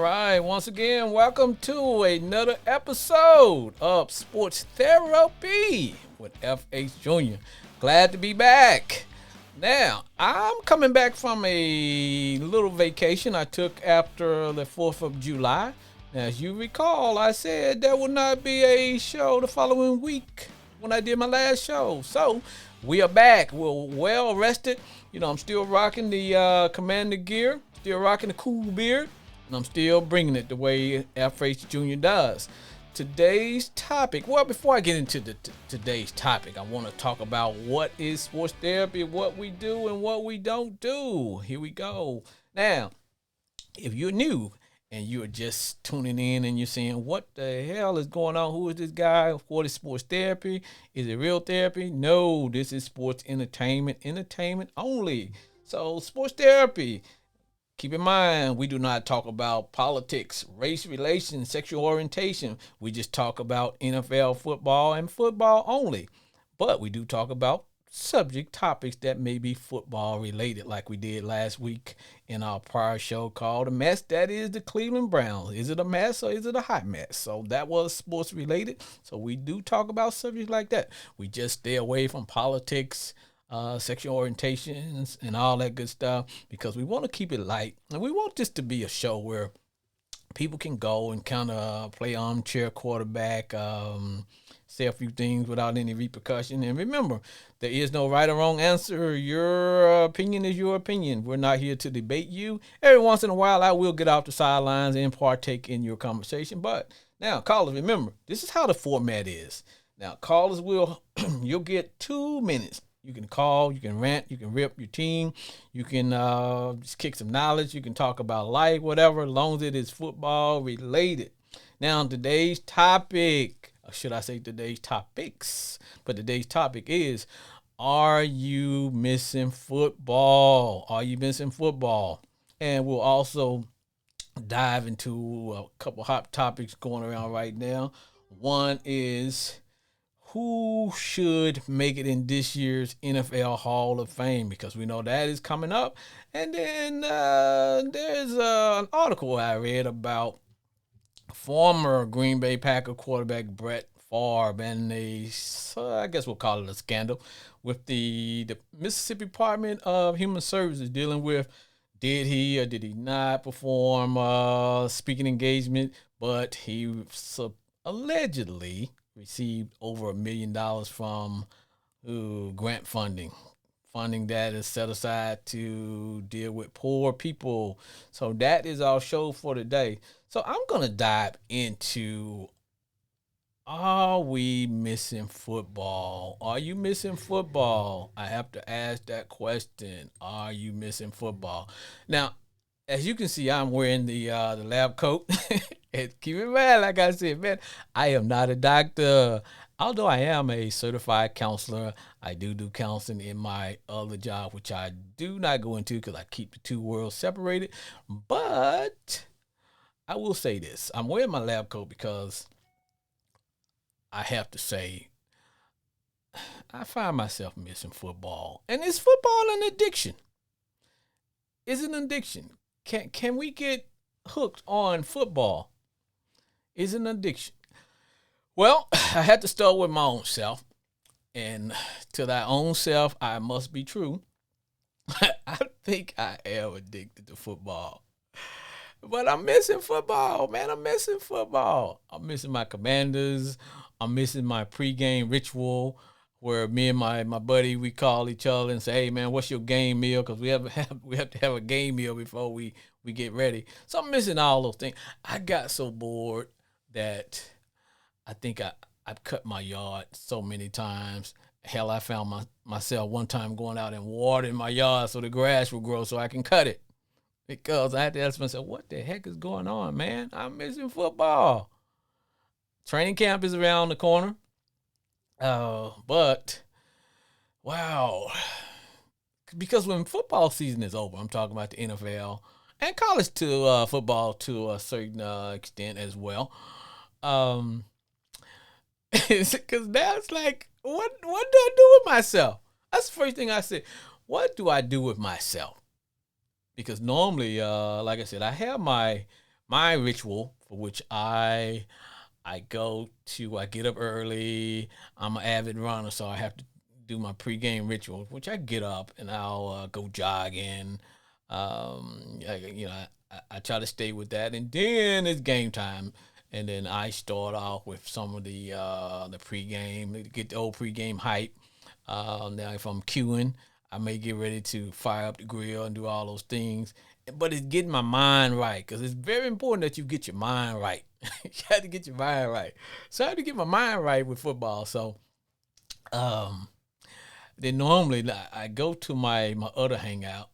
right, once again, welcome to another episode of Sports Therapy with FH Jr. Glad to be back. Now, I'm coming back from a little vacation I took after the 4th of July. Now, as you recall, I said there would not be a show the following week when I did my last show. So, we are back. We're well rested. I'm still rocking the Commander gear, still rocking the cool beard, and I'm still bringing it the way FH Jr. does. Today's topic, well, before I get into today's topic, I want to talk about what is sports therapy, what we do, and what we don't do. Here we go. Now, if you're new and you're just tuning in and you're saying, what the hell is going on? Who is this guy? What is sports therapy? Is it real therapy? No, this is sports entertainment only. So, sports therapy. Keep in mind, we do not talk about politics, race relations, sexual orientation. We just talk about NFL football and football only. But we do talk about subject topics that may be football related, like we did last week in our prior show called A Mess. That is the Cleveland Browns. Is it a mess or is it a hot mess? So that was sports related. So we do talk about subjects like that. We just stay away from politics, sexual orientations, and all that good stuff because we want to keep it light. And we want this to be a show where people can go and kind of play armchair quarterback, say a few things without any repercussion. And remember, there is no right or wrong answer. Your opinion is your opinion. We're not here to debate you. Every once in a while, I will get off the sidelines and partake in your conversation. But now, callers, remember, this is how the format is. Now, callers you'll get 2 minutes. You can call, you can rant, you can rip your team, you can just kick some knowledge, you can talk about life, whatever, as long as it is football related. Now, today's topic, or should I say today's topics, but today's topic is, are you missing football? Are you missing football? And we'll also dive into a couple hot topics going around right now. One is, who should make it in this year's NFL Hall of Fame? Because we know that is coming up. And then there's an article I read about former Green Bay Packer quarterback Brett Favre and I guess we'll call it a scandal with the Mississippi Department of Human Services dealing with, did he or did he not perform speaking engagement, but he allegedly received over $1 million from grant funding that is set aside to deal with poor people. So that is our show for today. So I'm going to dive into, are we missing football? Are you missing football? I have to ask that question. Are you missing football? Now, as you can see, I'm wearing the lab coat. And keep in mind, like I said, man, I am not a doctor. Although I am a certified counselor, I do counseling in my other job, which I do not go into because I keep the two worlds separated. But I will say this. I'm wearing my lab coat because I have to say, I find myself missing football. And is football an addiction? Is it an addiction? Can we get hooked on football? Is it an addiction? Well, I had to start with my own self. And to thy own self, I must be true. I think I am addicted to football. But I'm missing football, man. I'm missing football. I'm missing my Commanders. I'm missing my pregame ritual where me and my buddy, we call each other and say, hey, man, what's your game meal? Because we have to have a game meal before we get ready. So I'm missing all those things. I got so bored that I think I've cut my yard so many times. Hell, I found myself one time going out and watering my yard so the grass will grow so I can cut it. Because I had to ask myself, what the heck is going on, man? I'm missing football. Training camp is around the corner. But, wow. Because when football season is over, I'm talking about the NFL and college to football to a certain extent as well. Because now it's like, what do I do with myself? That's the first thing I said. What do I do with myself? Because normally, like I said, I have my my ritual for which I get up early. I'm an avid runner, so I have to do my pregame ritual, which I get up and I'll go jogging. I try to stay with that, and then it's game time, and then I start off with some of the pregame, get the old pregame hype. Now, if I'm queuing, I may get ready to fire up the grill and do all those things, but it's getting my mind right because it's very important that you get your mind right. You have to get your mind right. So I have to get my mind right with football. So um, then normally I go to my other hangout,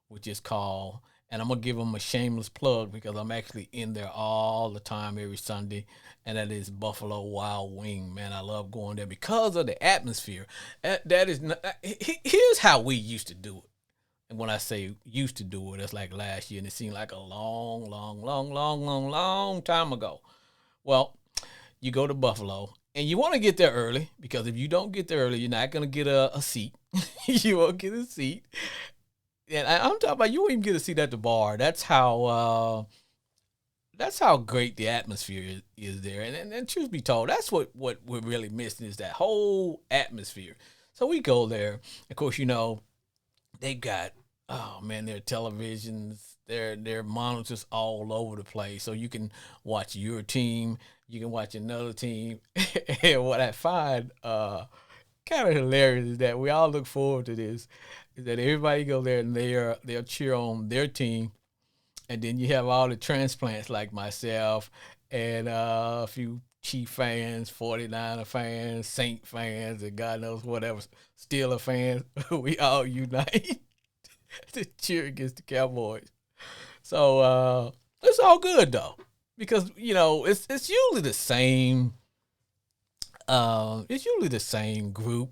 which is called, and I'm gonna give them a shameless plug because I'm actually in there all the time every Sunday, and that is Buffalo Wild Wing. Man, I love going there because of the atmosphere. That is not, here's how we used to do it. And when I say used to do it, it's like last year, and it seemed like a long, long, long, long, long, long time ago. Well, you go to Buffalo, and you want to get there early because if you don't get there early, you're not gonna get a seat. You won't get a seat, and I'm talking about you won't even get a seat at the bar. That's how great the atmosphere is there. And truth be told, that's what we're really missing is that whole atmosphere. So we go there. Of course, they've got, oh man, their televisions, their monitors all over the place. So you can watch your team, you can watch another team. And what I find kind of hilarious is that we all look forward to this. Is that everybody go there and they'll cheer on their team, and then you have all the transplants like myself and a few Chief fans, 49er fans, Saint fans, and God knows whatever, Steeler fans. We all unite to cheer against the Cowboys. So it's all good though, because it's usually the same. It's usually the same group,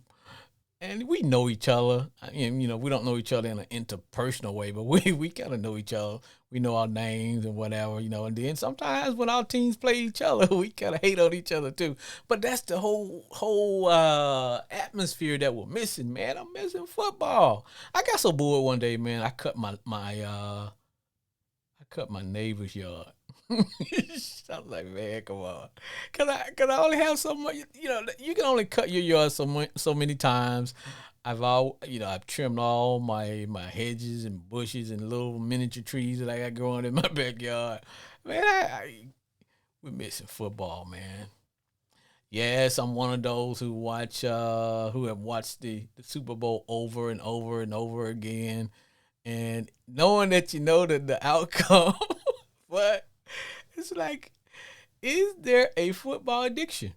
and we know each other. And we don't know each other in an interpersonal way, but we kind of know each other. We know our names and whatever, and then sometimes when our teams play each other, we kind of hate on each other too. But that's the whole atmosphere that we're missing, man. I'm missing football. I got so bored one day, man. I cut my neighbor's yard. I was like, man, come on. Cause I only have so much, you can only cut your yard so many times. I've trimmed all my hedges and bushes and little miniature trees that I got growing in my backyard. Man, we're missing football, man. Yes, I'm one of those who have watched the Super Bowl over and over and over again, and knowing that you know the outcome, but it's like, is there a football addiction?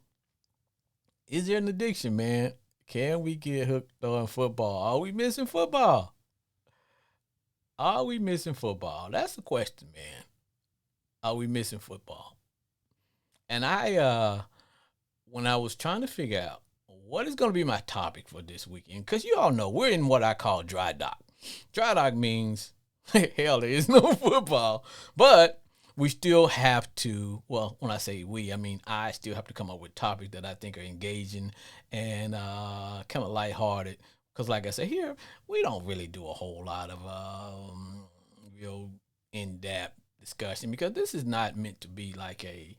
Is there an addiction, man? Can we get hooked on football? Are we missing football? Are we missing football? That's the question, man. Are we missing football? And when I was trying to figure out what is going to be my topic for this weekend, because you all know we're in what I call dry dock. Dry dock means, hell, there is no football, but we still have to, well, when I say we, I mean I still have to come up with topics that I think are engaging and kind of lighthearted. Because, like I said, here, we don't really do a whole lot of real in depth discussion because this is not meant to be like a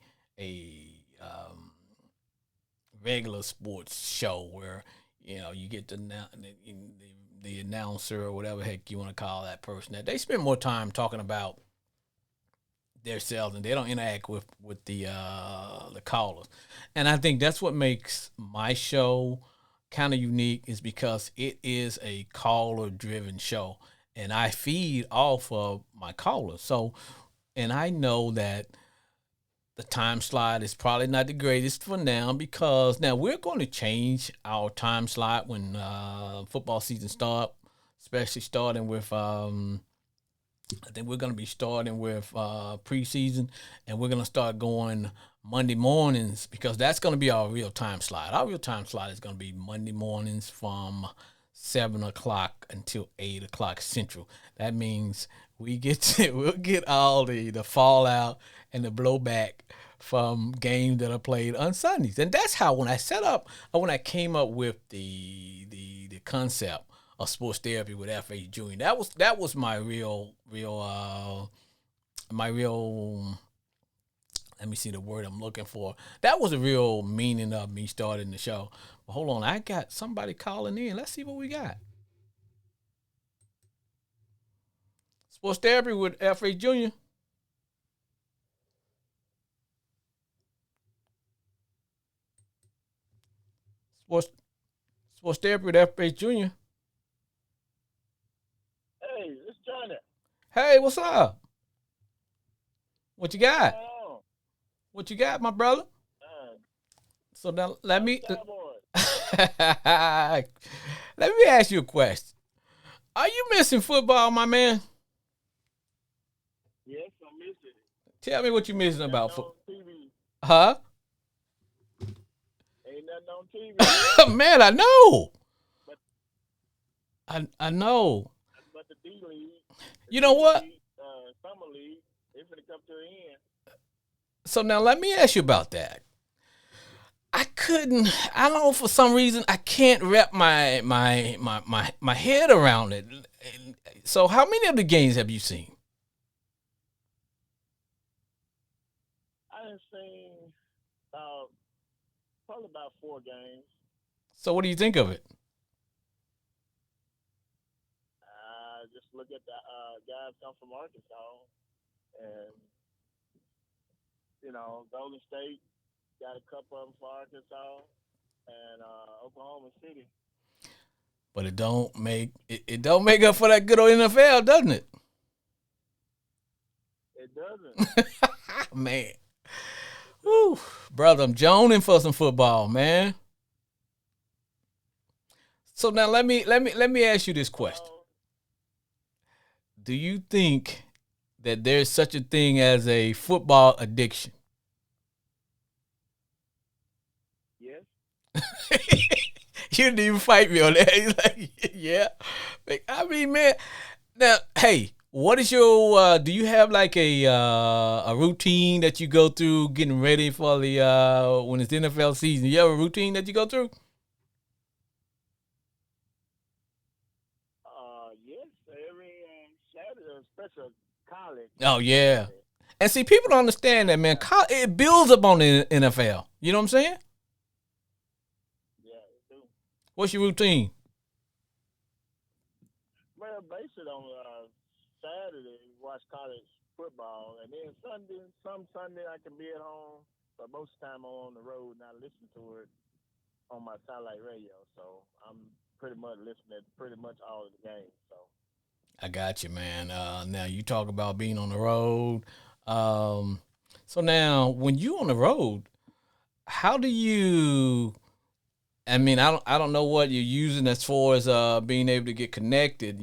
regular sports show where you get the announcer or whatever heck you want to call that person that they spend more time talking about themselves and they don't interact with the callers. And I think that's what makes my show kind of unique is because it is a caller driven show and I feed off of my callers. So and I know that the time slot is probably not the greatest for now because now we're going to change our time slot when football season start, especially starting with I think we're going to be starting with preseason, and we're going to start going Monday mornings because that's going to be our real time slot. Our real time slot is going to be Monday mornings from 7 o'clock until 8 o'clock Central. That means we'll get all the fallout and the blowback from games that are played on Sundays, and that's how when I came up with the concept of sports therapy with F.H. Jr. That was my real Let me see the word I'm looking for. That was a real meaning of me starting the show. But hold on, I got somebody calling in. Let's see what we got. Sports therapy with F.A. Jr. Sports Sports therapy with F.A. Jr. Hey, it's Johnny. Hey, what's up? What you What's got? going on? What you got, my brother? Man, So now let I'm me Cowboys. let me ask you a question. Are you missing football, my man? Yes, I'm missing it. Tell me what you missing Ain't nothing about football. on TV. Huh? Ain't nothing on TV. Man, I know. But I know. but the You know D what? League, summer league, they finna come to an end. So now let me ask you about that. I don't know, for some reason I can't wrap my head around it. So how many of the games have you seen? I done seen uh, probably about 4 games. So what do you think of it? I just look at the guys come from Arkansas, and Golden State got a couple of them for Arkansas, and Oklahoma City. But it don't make up for that good old NFL, doesn't it? It doesn't. Man. Whew. Brother, I'm joning for some football, man. So now let me ask you this question. Well, Do you think that there's such a thing as a football addiction? yes. You didn't even fight me on that. He's like, yeah. Like, I mean, man. Now, hey, what is your? Do you have like a routine that you go through getting ready for the when it's NFL season? You have a routine that you go through? Yes. Every Saturday, especially college Oh yeah. Saturday. And see, people don't understand that, man. Yeah. It builds up on the NFL. You know what I'm saying? Yeah. It do. What's your routine? Well, base it on Saturday, watch college football, and then some Sunday I can be at home, but most of the time I'm on the road and I listen to it on my satellite radio. So I'm pretty much listening to pretty much all of the games. So I got you, man. Now you talk about being on the road. Um, so now, when you on the road, how do you? I mean, I don't know what you're using as far as being able to get connected.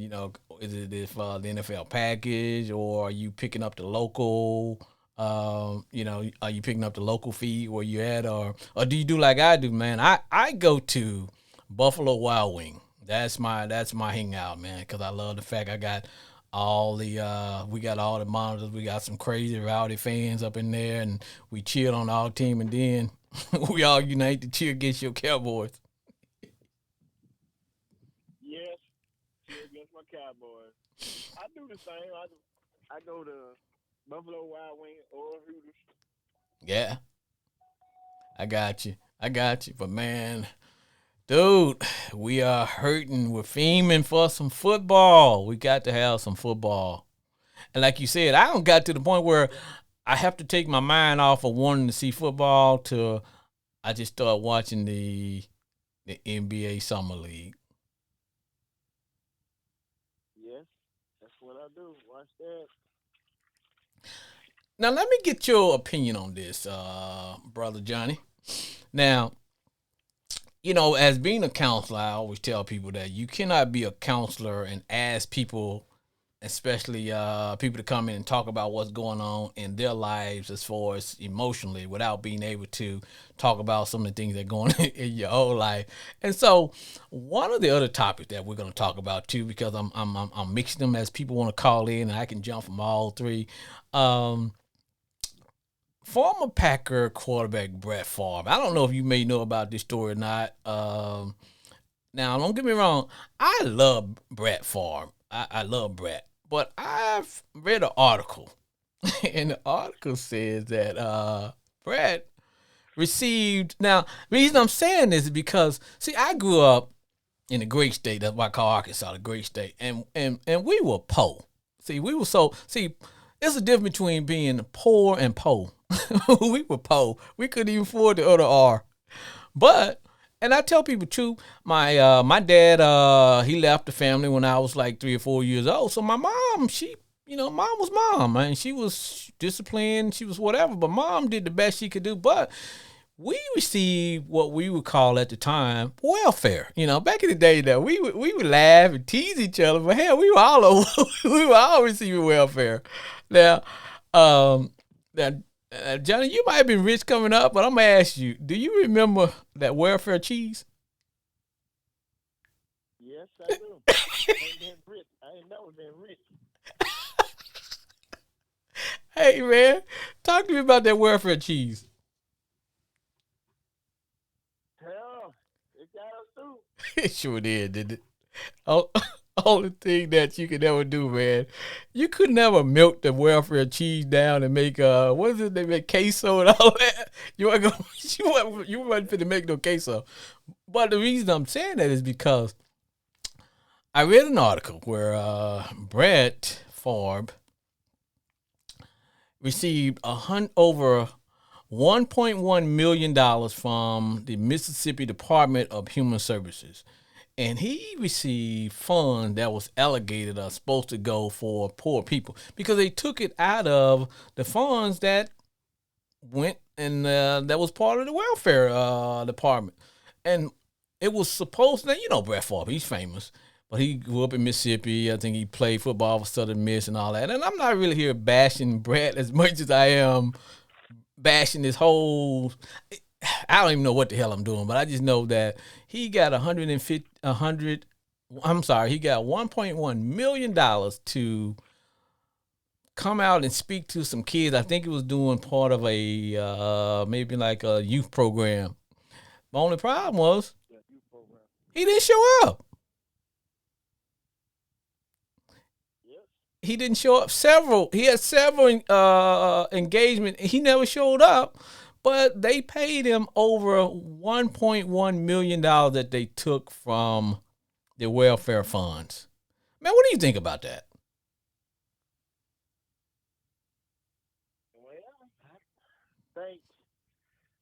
Is it if the NFL package, or are you picking up the local? Are you picking up the local feed where you at, or do you do like I do, man? I go to Buffalo Wild Wing. That's my hangout, man, because I love the fact I got all the we got all the monitors. We got some crazy rowdy fans up in there, and we cheer on our team, and then we all unite to cheer against your Cowboys. yes, cheer against my Cowboys. I do the same. I go to Buffalo Wild Wing or Hooters. Yeah, I got you. I got you. But man, dude, we are hurting. We're fiending for some football. We got to have some football. And like you said, I don't got to the point where Yeah, I have to take my mind off of wanting to see football to I just start watching the NBA Summer League. yes, that's what I do. Watch that. Now let me get your opinion on this, brother Johnny. Now, as being a counselor, I always tell people that you cannot be a counselor and ask people, especially people to come in and talk about what's going on in their lives as far as emotionally, without being able to talk about some of the things that are going on in your whole life. And so, one of the other topics that we're going to talk about too, because I'm mixing them as people want to call in, and I can jump from all three. Um, Former Packer quarterback Brett Favre. I don't know if you may know about this story or not. Now, don't get me wrong. I love Brett Favre. I love Brett. But I've read an article. And the article says that Brett received. Now, the reason I'm saying this is because, see, I grew up in the great state. That's why I call Arkansas the great state. And we were poor. See, we were so see. There's a difference between being poor and poor. We were poor. We couldn't even afford the other R. But and I tell people too, my dad he left the family when I was like 3 or 4 years old. So my mom, mom was mom, and she was disciplined, she was whatever, but mom did the best she could do. But we received what we would call at the time welfare. Back in the day, that we would laugh and tease each other, but hell, we were all over, we were all receiving welfare. Now, um, now, Johnny, you might have been rich coming up, but I'm gonna ask you: do you remember that welfare cheese? Yes, I do. I ain't been rich. I ain't never been rich. Hey man, talk to me about that welfare cheese. Hell, it got us through. It sure did, didn't it? Oh, only thing that you could never do, man. You could never milk the welfare cheese down and make what is it? They make queso and all that. You weren't gonna, you wasn't fit to make no queso. But the reason I'm saying that is because I read an article where Brett Favre received over $1.1 million from the Mississippi Department of Human Services, and he received funds that was allocated are supposed to go for poor people because they took it out of the funds that went and that was part of the welfare department, and it was supposed to. Brett Favre, he's famous. But he grew up in Mississippi. I think he played football for Southern Miss and all that. And I'm not really here bashing Brett as much as I am bashing this whole. I don't even know what the hell I'm doing, but I just know that he got 150, 100. I'm sorry, he got $1.1 million to come out and speak to some kids. I think he was doing part of a maybe like a youth program. The only problem was Yeah, you program. he didn't show up. Yes. He didn't show up. He had several engagement. He never showed up, but they paid him over $1.1 million that they took from the welfare funds. Man, what do you think about that? Well, I think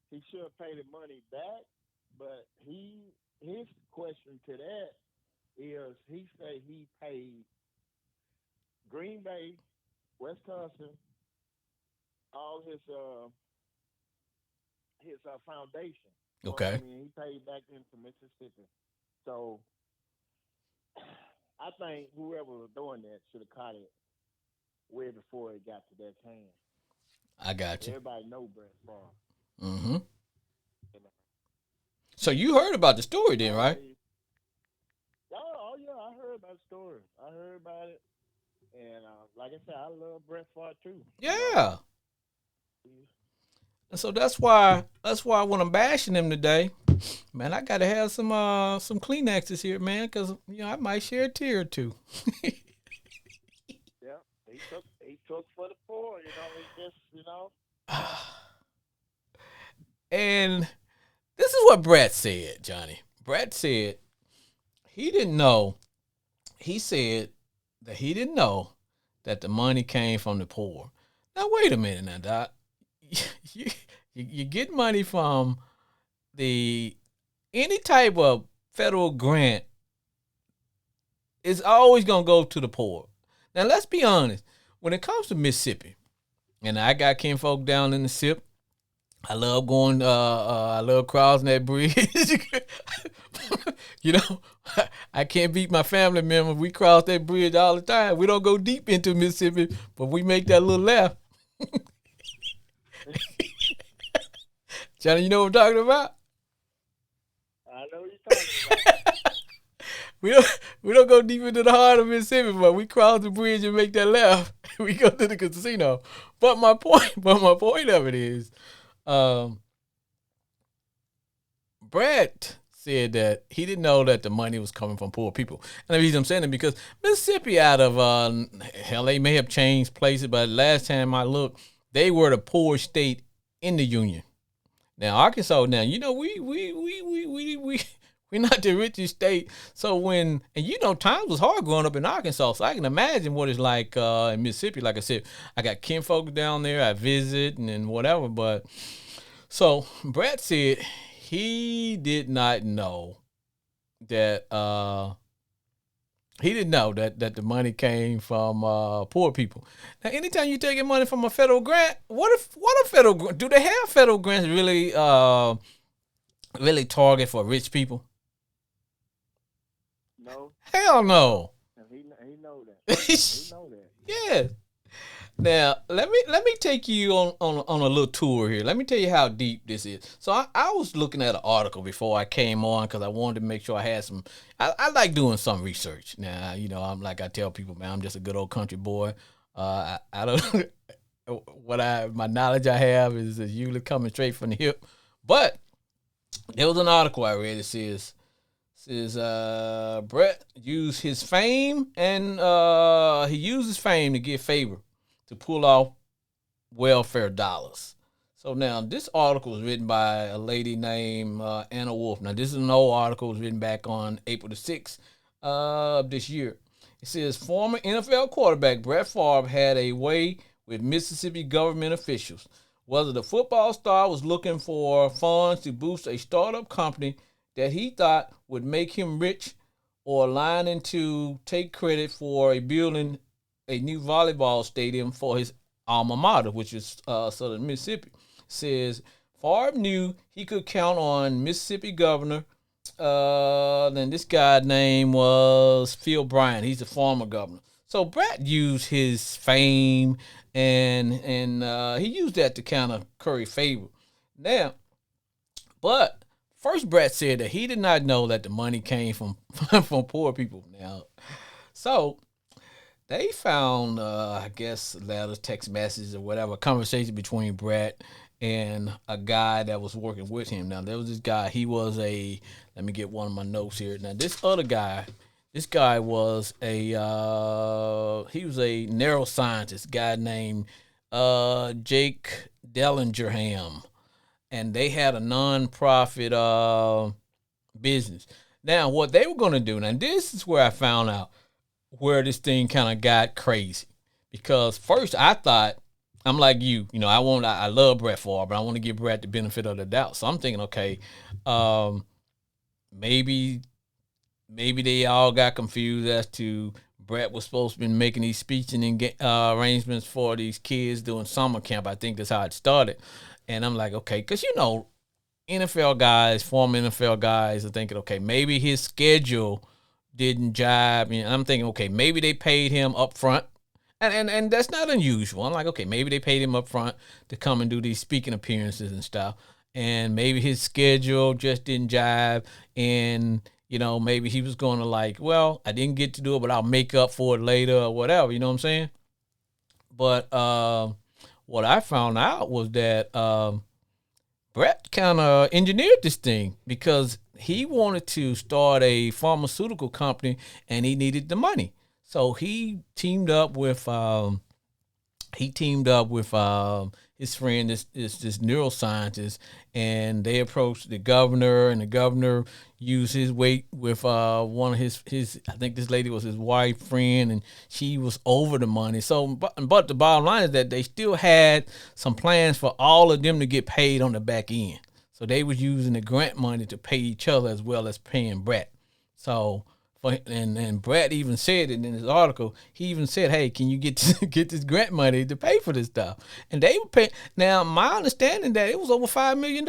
he should pay the money back, but his question to that is he say he paid Green Bay, Wisconsin, all his foundation. I Okay, mean, he paid back into Mississippi. So I think whoever was doing that should have caught it way before it got to their hand. I got you. Everybody know Brett Favre. Mm-hmm. You know. So you heard about the story then, right? Oh yeah, I heard about the story. I heard about it, and like I said, I love Brett Favre too. Yeah. And so that's why when I'm bashing him today, man, I gotta have some Kleenexes here, man, because I might share a tear or two. Yeah, he took for the poor. He just And this is what Brett said, Johnny. Brett said he didn't know. He said that he didn't know that the money came from the poor. Now wait a minute, now, Doc. You, you get money from the any type of federal grant is always gonna go to the poor. Now let's be honest. When it comes to Mississippi, and I got kinfolk down in the SIP, I love going. I love crossing that bridge. you know, I can't beat my family members. We cross that bridge all the time. We don't go deep into Mississippi, but we make that little left. Johnny, you know what I'm talking about? I know what you're talking about. We don't go deep into the heart of Mississippi, but we cross the bridge and make that left. We go to the casino. But my point of it is, um, Brett said that he didn't know that the money was coming from poor people. And the reason I'm saying it because Mississippi, out of hell, they may have changed places, but last time I looked, they were the poorest state in the union. Now Arkansas, now we're not the richest state. So times was hard growing up in Arkansas. So I can imagine what it's like in Mississippi. Like I said, I got kinfolk down there. I visit and whatever. But so Brett said he did not know that that the money came from poor people. Now, anytime you taking money from a federal grant, what a federal do they have federal grants really target for rich people? No. Hell no. He know that. He know that. Yeah. Now let me take you on a little tour here. Let me tell you how deep this is. So I was looking at an article before I came on because I wanted to make sure I had some. I like doing some research. Now I'm like I tell people, man, I'm just a good old country boy. I don't my knowledge I have is usually coming straight from the hip. But there was an article I read that says Brett used his fame and he used his fame to get favor to pull off welfare dollars. So now this article was written by a lady named Anna Wolf. Now this is an old article. It was written back on April the 6th of this year. It says former NFL quarterback Brett Favre had a way with Mississippi government officials. Whether the football star was looking for funds to boost a startup company that he thought would make him rich or lining to take credit for building a new volleyball stadium for his alma mater, which is Southern Mississippi. Says Favre knew he could count on Mississippi governor. Then this guy's name was Phil Bryant. He's the former governor. So Brett used his fame and he used that to kind of curry favor. Now, but first Brett said that he did not know that the money came from from poor people. Now, so they found, I guess, letters, text messages, or whatever, conversation between Brett and a guy that was working with him. Now, there was this guy. He was let me get one of my notes here. Now, this guy was he was a neuroscientist guy named Jake Dellingerham. And they had a nonprofit business. Now, what they were going to do, now this is where I found out where this thing kind of got crazy. Because first I thought, I'm like I love Brett Favre, but I want to give Brett the benefit of the doubt. So I'm thinking, okay, maybe they all got confused as to Brett was supposed to be making these speeches and arrangements for these kids doing summer camp. I think that's how it started. And I'm like, okay, because NFL guys, former NFL guys are thinking, okay, maybe his schedule didn't jive. And I'm thinking, okay, maybe they paid him up front. And that's not unusual. I'm like, okay, maybe they paid him up front to come and do these speaking appearances and stuff. And maybe his schedule just didn't jive. And, maybe he was going to well, I didn't get to do it, but I'll make up for it later or whatever. You know what I'm saying? But what I found out was that Brett kind of engineered this thing because he wanted to start a pharmaceutical company and he needed the money. So he teamed up with his friend, this neuroscientist, and they approached the governor, and the governor used his weight with one of his I think this lady was his wife friend, and she was over the money. So, but the bottom line is that they still had some plans for all of them to get paid on the back end. So they was using the grant money to pay each other as well as paying Brett. So. And Brett even said it in his article. He even said, "Hey, can you get this grant money to pay for this stuff?" And they were paying. Now, my understanding that it was over $5 million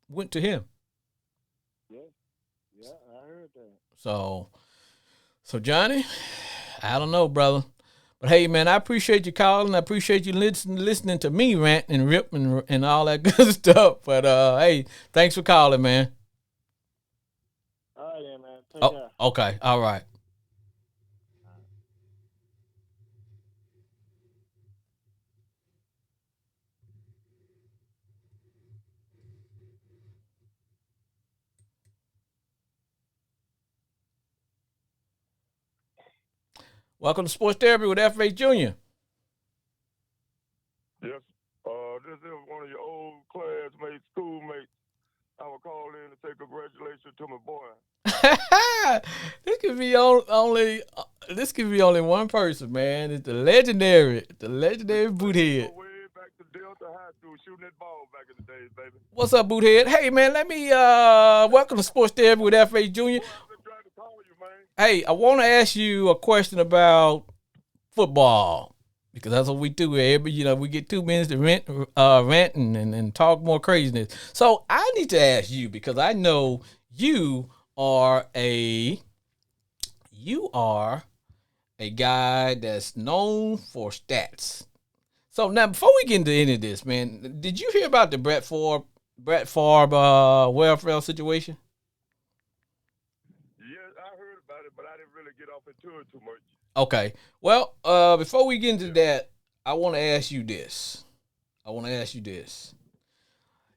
went to him. Yeah, I heard that. So Johnny, I don't know, brother, but hey, man, I appreciate you calling. I appreciate you listening to me rant and rip and all that good stuff. But hey, thanks for calling, man. All right, then, man. Take care. Okay, all right. Welcome to Sports Therapy with F.A. Jr. Yes. This is one of your old classmates, schoolmates. I will call in to say congratulations to my boy. This could be only this could be only one person, man. It's the legendary Boothead. Way back to Delta High School, shooting that ball back in the days, baby. What's up, Boothead? Hey, man, let me welcome to Sports Therapy with F.A. Jr. Boy, I've been trying to call you, man. Hey, I want to ask you a question about football because that's what we do. We get 2 minutes to rant and talk more craziness. So I need to ask you because I know you are a guy that's known for stats. So now, before we get into any of this, man, did you hear about the Brett Favre welfare situation? Yes, I heard about it, but I didn't really get off into it too much. Okay. Well, before we get into that, I want to ask you this.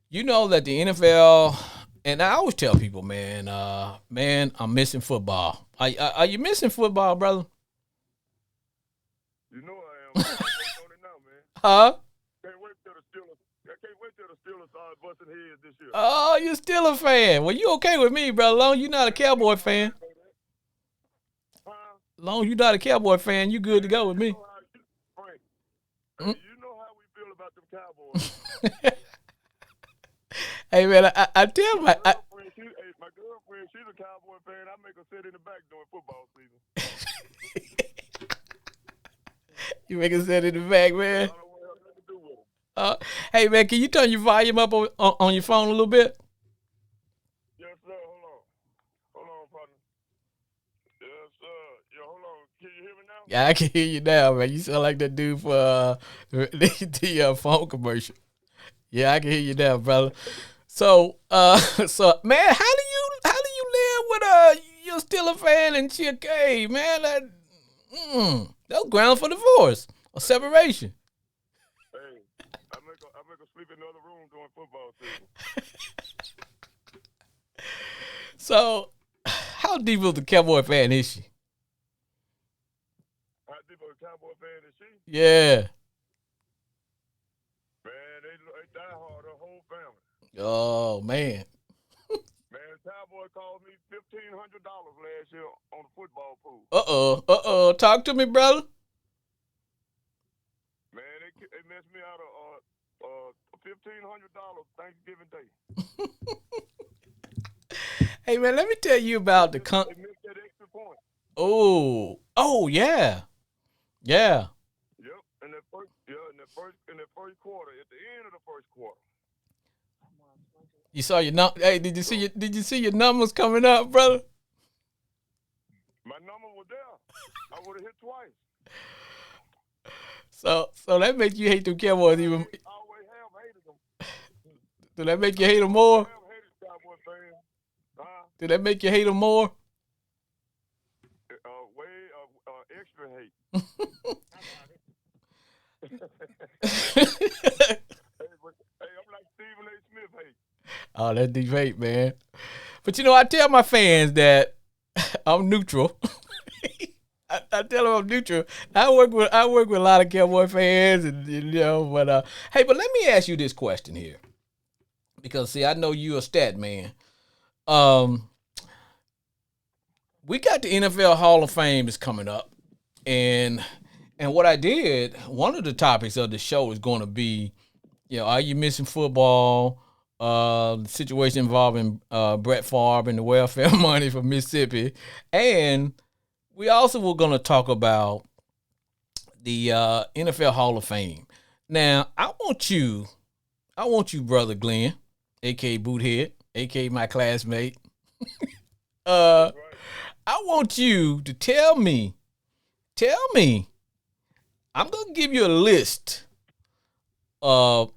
You know that the NFL, and I always tell people, man, I'm missing football. Are you missing football, brother? You know I am. I'm working on it now, man. Huh? Can't wait till the Steelers start busting heads this year. Oh, you're still a fan. Well, you okay with me, brother? Long as you're not a Cowboy fan. Long as you're not a Cowboy fan, you good to go with me. Frank, you know how we feel about them Cowboys. Hey, man, I tell my... my girlfriend, she's a Cowboy fan. I make her sit in the back during football season. You make us sit in the back, man. I don't want to have nothing to do with them. Hey, man, can you turn your volume up on your phone a little bit? Yes, sir. Hold on, partner. Yes, sir. Yeah, hold on. Can you hear me now? Yeah, I can hear you now, man. You sound like that dude for the phone commercial. Yeah, I can hear you now, brother. So man, how do you live with you're still a fan and she okay, man? That was ground for divorce or separation. Hey, I make her sleep in the other room during football season. So, how deep of the Cowboy fan is she? How deep of a Cowboy fan is she? Yeah. Man, they die hard, her whole family. Oh man. Man, Cowboy called me $1,500 last year on the football pool. Talk to me, brother. Man, they messed me out of $1,500 Thanksgiving Day. Hey man, let me tell you about the They missed that extra point. Oh yeah. Yep. In the first quarter, at the end of the first quarter. You saw your Hey, did you see your numbers coming up, brother? My number was there. I would have hit twice. So that make you hate them Cowboys even. I always have hated them. Did that make you hate them more? I have hated Cowboy fans. Did that make you hate them more? Extra hate. Hey, I'm like Stephen A. Smith hate. Oh, that's deep hate, man. But I tell my fans that I'm neutral. I tell them I'm neutral. I work with a lot of Cowboy fans, but hey, but let me ask you this question here, because see, I know you're a stat man. We got the NFL Hall of Fame is coming up, and what I did, one of the topics of the show is going to be, are you missing football? The situation involving Brett Favre and the welfare money from Mississippi, and we also were going to talk about the NFL Hall of Fame. Now, I want you, brother Glenn, aka Boothead, aka my classmate. I want you to tell me. I'm going to give you a list of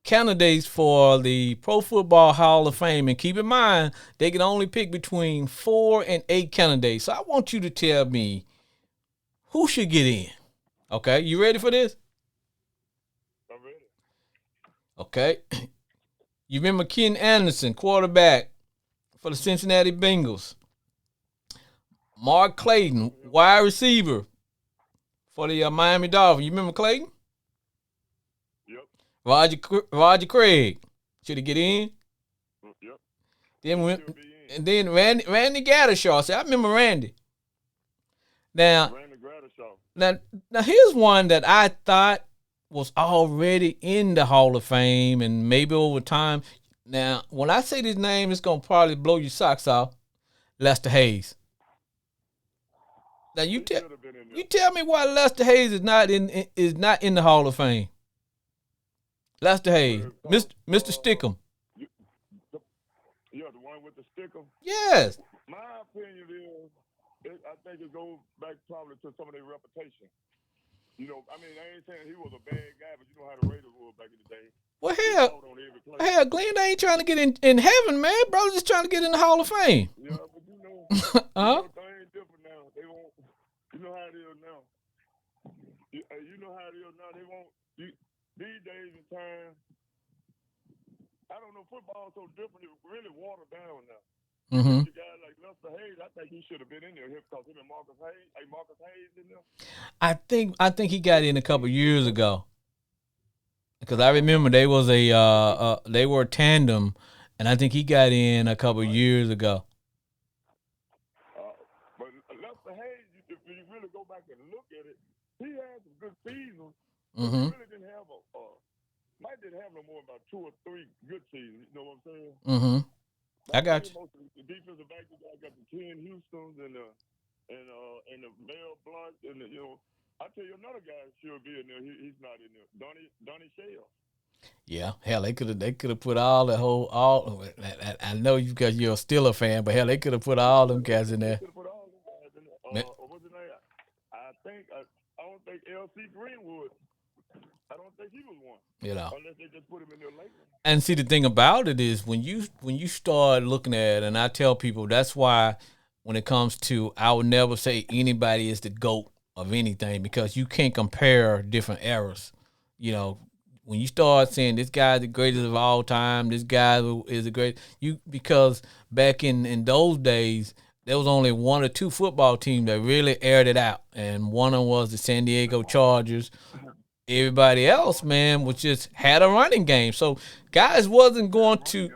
candidates for the Pro Football Hall of Fame, and keep in mind they can only pick between 4 and 8 candidates. So I want you to tell me who should get in. Okay, you ready for this? I'm ready. Okay. You remember Ken Anderson, quarterback for the Cincinnati Bengals. Mark Clayton, wide receiver for the Miami Dolphins. You remember Clayton? Yep. Roger Craig. Should he get in? Yep. Then He'll be in. and then Randy Gaddishaw. See, I remember Randy. Now, Randy Gradishaw. now here's one that I thought was already in the Hall of Fame, and maybe over time. Now, when I say this name, it's gonna probably blow your socks off. Lester Hayes. Now He should have been in there. you tell me why Lester Hayes is not in the Hall of Fame. Lester Hayes, Mr. Stickum. Yeah, the one with the sticker. Yes. My opinion is, I think it goes back probably to some of their reputation. You know, I mean, I ain't saying he was a bad guy, but you know how the Raiders were back in the day. Well, They hell, fought on every play. Glenn ain't trying to get in heaven, man. Bro's just trying to get in the Hall of Fame. Yeah, but you know, Huh? things different now. They won't. You know how it is now. You know how it is now. They won't. These days and time, I don't know. Football is so different. It's really watered down now. Mm-hmm. You guys like Lester Hayes, I think he should have been in there because him and Marcus Hayes. Hey, Marcus Hayes in there. I think he got in a couple years ago. Because I remember they was they were a tandem, and I think he got in a couple years ago. But Lester Hayes, if you really go back and look at it, he had some good seasons. Mm-hmm. He really didn't have Mike didn't have no more about 2 or 3 good seasons. You know what I'm saying? Mm-hmm. I got you. Most of the defensive back, I got the Ken Houston's and the Mel Blunt and you know. I tell you another guy should be in there. He's not in there. Donnie Shell. Yeah, hell, they could have put all. I know you because you're still a fan, but hell, they could have put all them guys in there. Could have put all them guys in there. What's his name? I don't think L.C. Greenwood. I don't think he was one. You know. Unless they just put him in there later. And see, the thing about it is when you start looking at it, and I tell people that's why when it comes to, I would never say anybody is the GOAT of anything because you can't compare different eras. You know, when you start saying this guy's the greatest of all time, this guy is the great, because back in those days there was only 1 or 2 football teams that really aired it out, and one of them was the San Diego Chargers. Everybody else, man, was just had a running game. So guys wasn't going to,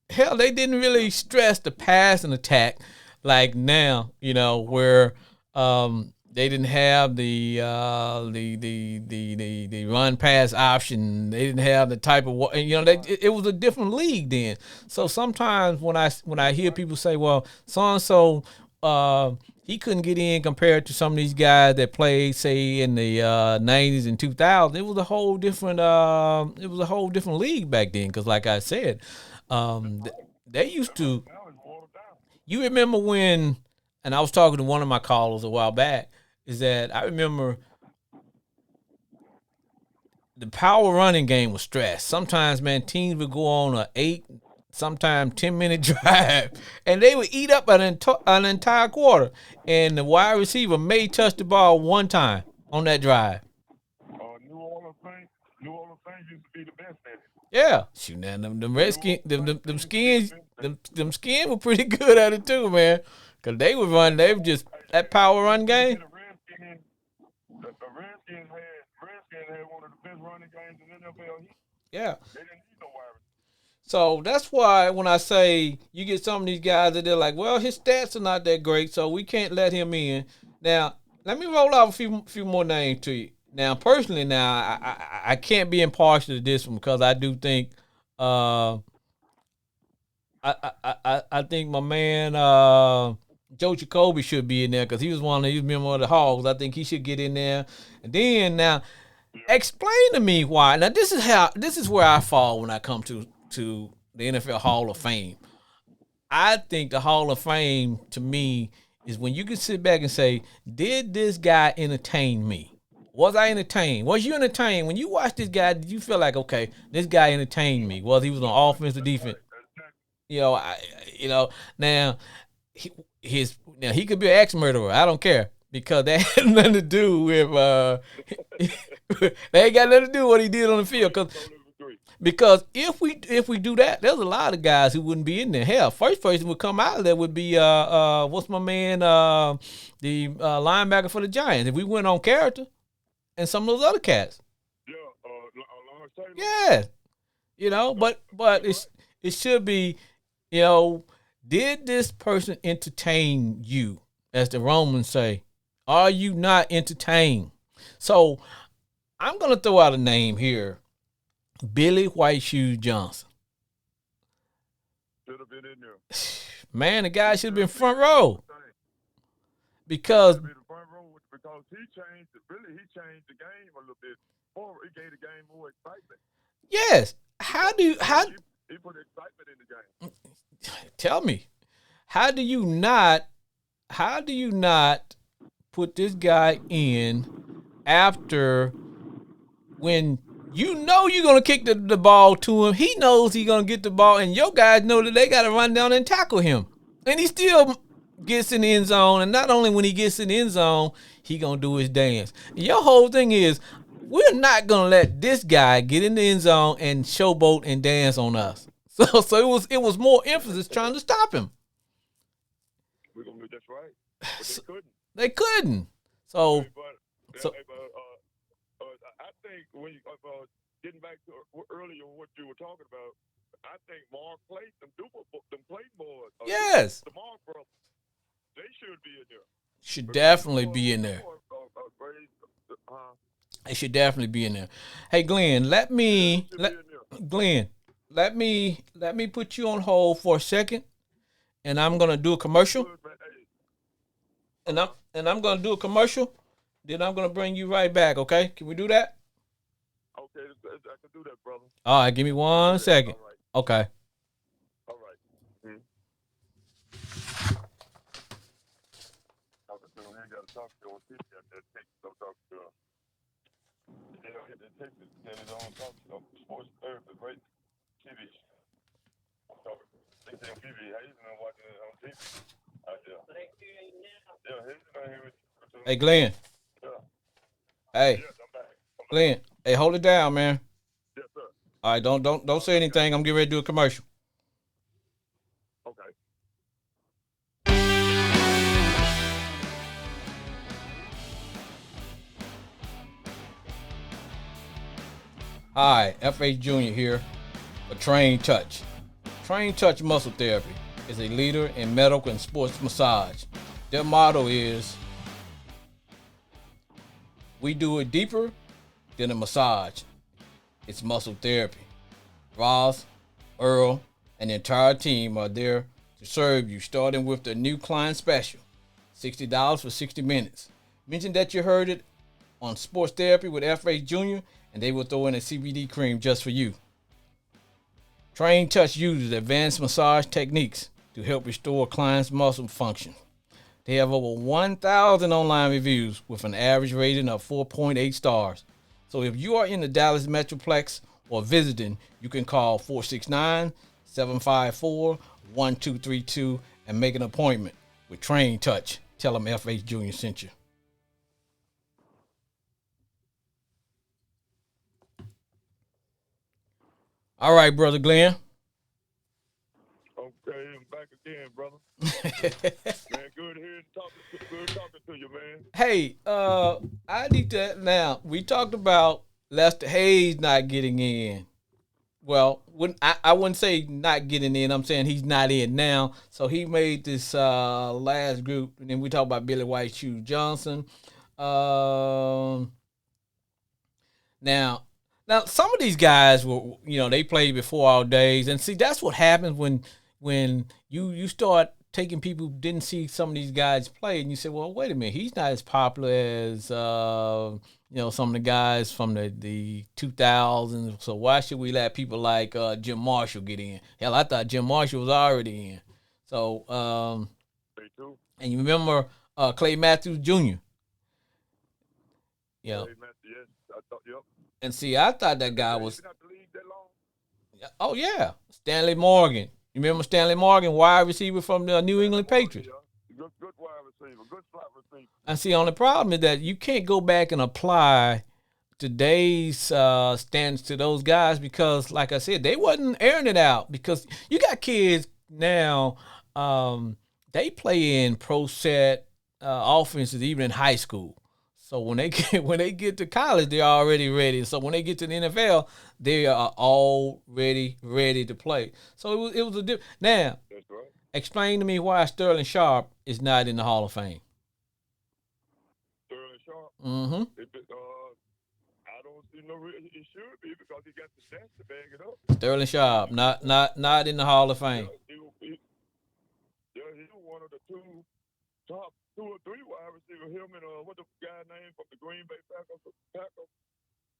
hell, they didn't really stress the pass and attack like now, you know, where they didn't have the run pass option. They didn't have the type of, you know, it was a different league then. So sometimes when I hear people say, well, so and so he couldn't get in compared to some of these guys that played, say, in the 90s and 2000s. It was a whole different league back then. Because, like I said, they used to. You remember when? And I was talking to one of my callers a while back. Is that I remember the power running game was stressed. Sometimes, man, teams would go on a 8, sometimes 10-minute drive, and they would eat up an entire quarter. And the wide receiver may touch the ball one time on that drive. New Orleans Saints used to be the best at it. Yeah, shoot, now them Redskins, them skins were pretty good at it too, man. Cause they would run, they were just that power run game. The Redskins had one of the best running games in the NFL. Yeah. They didn't need no wide receiver. So that's why when I say you get some of these guys that they're like, well, his stats are not that great, so we can't let him in. Now, let me roll out a few more names to you. Now, personally, I can't be impartial to this one because I do think I think my man Joe Jacoby should be in there because he was one of these members of the Hogs. I think he should get in there. And then now, explain to me why. Now, this is where I fall when I come to the NFL Hall of Fame. I think the Hall of Fame to me is when you can sit back and say, did this guy entertain me? Was I entertained? Was you entertained? When you watch this guy, did you feel like, okay, this guy entertained me? Was he was on offense or defense? You know, now he could be an ex-murderer. I don't care because that had nothing to do with they ain't got nothing to do with what he did on the field. Because if we do that, there's a lot of guys who wouldn't be in there. Hell, first person would come out of there would be what's my man the linebacker for the Giants. If we went on character and some of those other cats. Yeah, Lawrence Taylor. Yeah. But it should be, did this person entertain you? As the Romans say, are you not entertained? So I'm gonna throw out a name here. Billy White Shoes Johnson. Should have been in there. Man, the guy should have been front row. Because Because he changed the game a little bit forward. He gave the game more excitement. yes, He put excitement in the game. tell me, how do you not put this guy in after when you know you're gonna kick the ball to him? He knows he's gonna get the ball, and your guys know that they gotta run down and tackle him. And he still gets in the end zone, and not only when he gets in the end zone, he gonna do his dance. And your whole thing is, we're not gonna let this guy get in the end zone and showboat and dance on us. So it was more emphasis trying to stop him. We're gonna do that's right. But They they couldn't. couldn't. So I think when you getting back to earlier what you were talking about, I think Mark played them plate boys. yes, The Mark brothers, they should be in there. should definitely be in there. It should definitely be in there. Hey Glenn, let me put you on hold for a second, and I'm gonna do a commercial. And I'm gonna do a commercial. Then I'm gonna bring you right back. Okay? Can we do that? Okay, I can do that, brother. All right. Give me 1 second. All right. Okay. All right. Talking to him, he got to talk to him. He got that text, so talk to him. They don't get the text, then they don't talk to him. Sports therapy, great TV. They say TV, how you been watching it on TV? Out there. Yeah, he's not here with you. Hey Glenn. Yeah. Hey Yes, I'm back. Glenn. Hey, hold it down, man. Yes, sir. All right. Don't say anything. I'm getting ready to do a commercial. Okay. Hi, FH Jr. here for Train Touch. Train Touch Muscle Therapy is a leader in medical and sports massage. Their motto is, we do it deeper than a massage. It's muscle therapy. Ross, Earl, and the entire team are there to serve you, starting with the new client special, $60 for 60 minutes. Mention that you heard it on Sports Therapy with FH Jr., and they will throw in a CBD cream just for you. Train Touch uses advanced massage techniques to help restore clients' muscle function. They have over 1,000 online reviews with an average rating of 4.8 stars. So if you are in the Dallas Metroplex or visiting, you can call 469-754-1232 and make an appointment with Train Touch. Tell them FH Jr. sent you. All right, Brother Glenn. Okay, I'm back again, brother. Man, good hearing, good talking to you, man. Hey, I need to now. We talked about Lester Hayes not getting in. Well, I wouldn't say not getting in. I'm saying he's not in now. So he made this last group, and then we talked about Billy White Shoes Johnson. Now some of these guys were, they played before our days, and see that's what happens when you start taking people who didn't see some of these guys play, and you say, well, wait a minute, he's not as popular as some of the guys from the 2000s. So why should we let people like Jim Marshall get in? Hell, I thought Jim Marshall was already in. So Me too. and you remember Clay Matthews Jr. Yeah. Hey, man, yes, I thought, yep. And see, I thought that guy was. He's not the league that long. Oh yeah, Stanley Morgan. You remember Stanley Morgan, wide receiver from the New England Patriots? Yeah. Good wide receiver, good slot receiver. And see, on the problem is that you can't go back and apply today's stance to those guys because, like I said, they wasn't airing it out because you got kids now. They play in pro set offenses even in high school. So when they get to college, they're already ready. So when they get to the NFL, they are already ready to play. So it was a now. That's right. Explain to me why Sterling Sharp is not in the Hall of Fame. Sterling Sharp. Mm-hmm. I don't see no reason it should be because he got the stats to back it up. Sterling Sharp, not in the Hall of Fame. He's one of the top 2 or 3 wide receivers. Him and what the guy name from the Green Bay Packers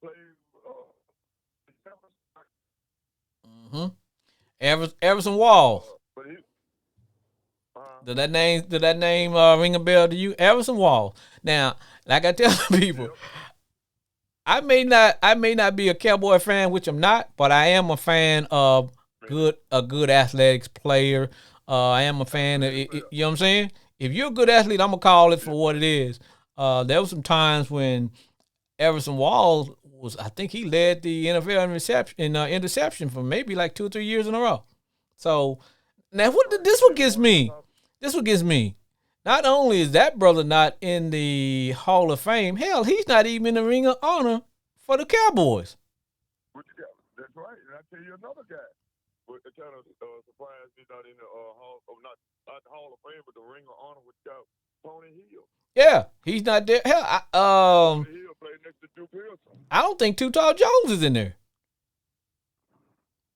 played. Mm-hmm. Everson Walls. But he. Did that name ring a bell to you? Everson Walls. Now, like I tell people, Yep. I may not be a Cowboy fan, which I'm not, but I am a fan of a good athletics player. I am a fan of, you know what I'm saying? If you're a good athlete, I'm gonna call it for what it is. There was some times when Everson Walls I think he led the NFL in interception for maybe like 2 or 3 years in a row. So now this what gets me. Not only is that brother not in the Hall of Fame, hell, he's not even in the Ring of Honor for the Cowboys. That's right. And I tell you another guy. But it kind of surprised he's not in the not the Hall of Fame, but the Ring of Honor with Tony Hill. Yeah, he's not there. Hell, Tony Hill played next to Drew Pearson. I don't think Too Tall Jones is in there.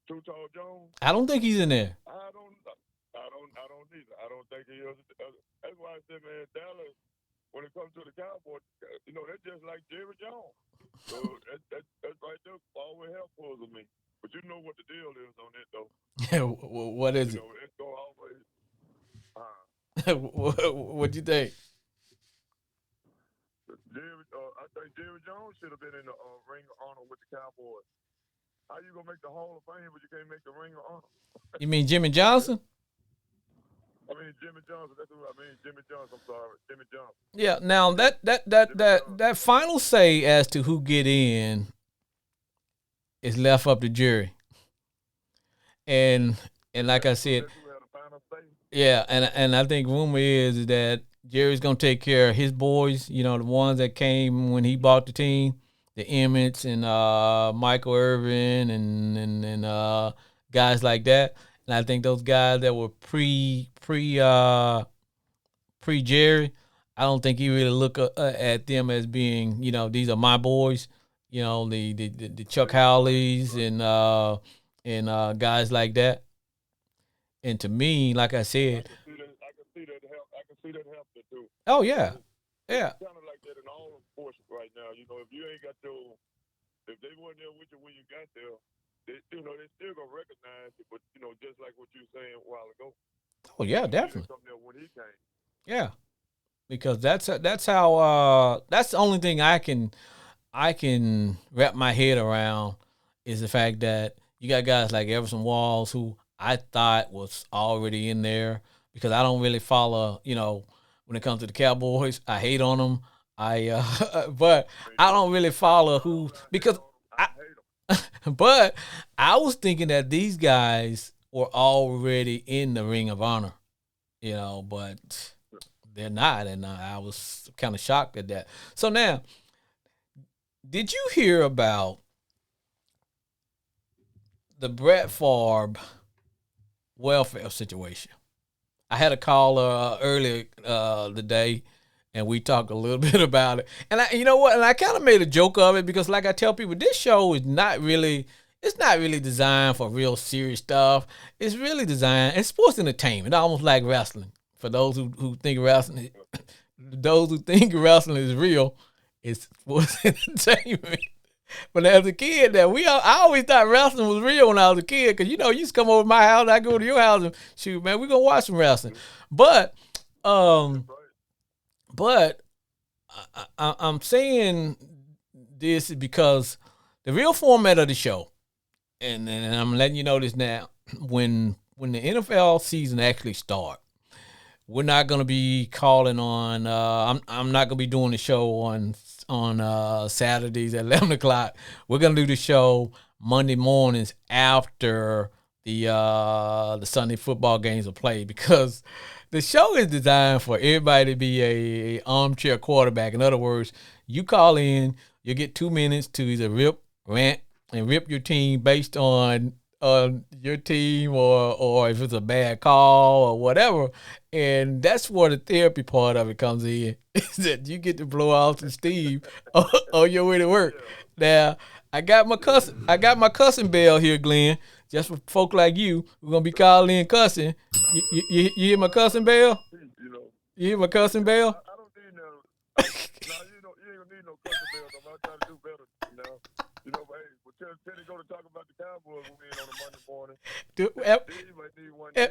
Too Tall Jones. I don't think he's in there. I don't either. I don't think he is. That's why I said, man, Dallas, when it comes to the Cowboys, they're just like Jerry Jones. So that's right there. Always helpful to me. But you know what the deal is on that, though. What is it? It's go always. What'd you think? I think Jerry Jones should have been in the Ring of Honor with the Cowboys. How you gonna make the Hall of Fame, but you can't make the Ring of Honor? You mean Jimmy Johnson? I mean Jimmy Johnson. That's what I mean. Jimmy Johnson. I'm sorry, Jimmy Johnson. Yeah. Now that final say as to who get in is left up to jury. And like I said, yeah, and I think rumor is that Jerry's gonna take care of his boys. The ones that came when he bought the team, the Emmets and Michael Irvin and guys like that. And I think those guys that were pre Jerry, I don't think he really look at them as being, these are my boys. The Chuck Howleys and guys like that. And to me, like I said, I can see that helping too. Oh yeah, yeah. It's kind of like that in all sports right now. If you ain't got if they weren't there with you when you got there, they still gonna recognize it. But just like what you were saying a while ago. Oh yeah, definitely. When he came. Yeah, because that's how that's the only thing I can wrap my head around is the fact that you got guys like Everson Walls who I thought was already in there because I don't really follow, when it comes to the Cowboys. I hate on them. But I don't really follow who because but I was thinking that these guys were already in the Ring of Honor, but they're not, and I was kind of shocked at that. So now, did you hear about the Brett Favre welfare situation? I had a caller earlier today, and we talked a little bit about it. And you know what? And I kind of made a joke of it because, like I tell people, this show is not really designed for real serious stuff. It's really designed. It's sports entertainment, almost like wrestling. For those who think wrestling, is real, it's sports entertainment. But as a kid, I always thought wrestling was real when I was a kid because you used to come over to my house, I go to your house and shoot, man, we're gonna watch some wrestling. But I'm saying this because the real format of the show, and I'm letting you know this now, when the NFL season actually starts, we're not gonna be calling on. I'm not gonna be doing the show on on Saturdays at 11 o'clock. We're gonna do the show Monday mornings after the Sunday football games are played, because the show is designed for everybody to be a armchair quarterback. In other words, you call in, you get 2 minutes to either rant and rip your team based on your team, or if it's a bad call or whatever. And that's where the therapy part of it comes in, is that you get to blow off some steam on your way to work. Now, I got my cussing bell here, Glenn. Just for folk like you, we're gonna be calling in cussing. You hear my cussing bell? You hear my cussing bell? I don't need no. No, you ain't gonna need no cussing bell. I'm trying to do better. But hey, Teddy go to talk about the Cowboys when we in on a Monday morning. He might need one day.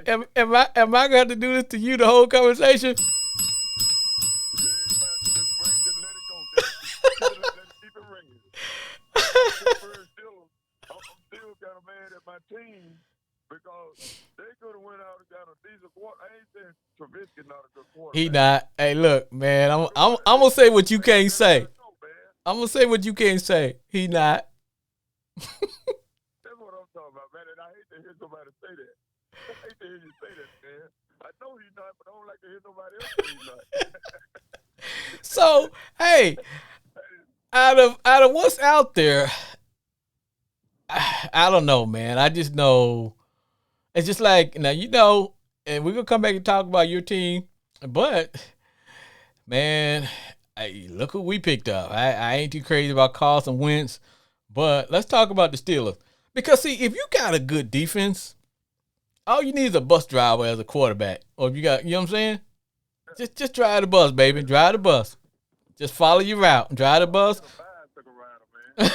Am I going to do this to you the whole conversation? Just let it go. Let it keep it ringing. I'm still kind of mad at my team because they could have went out and got a decent quarter. I ain't saying Trubisky not a good quarterback. He not. Hey, look, man. I'm gonna say what you can't say. I'm gonna say what you can't say. He not. That's what I'm talking about, man. And I hate to hear somebody say that. I hate to hear you say that, man. I know he's not, but I don't like to hear nobody else say he's not. So, hey, out of what's out there, I don't know, man. I just know it's just like, now, and we're gonna come back and talk about your team, but man, look who we picked up. I ain't too crazy about Carson Wentz. But let's talk about the Steelers. Because, see, if you got a good defense, all you need is a bus driver as a quarterback. Or if you got, you know what I'm saying? Just drive the bus, baby. Drive the bus. Just follow your route. Drive the bus. Man,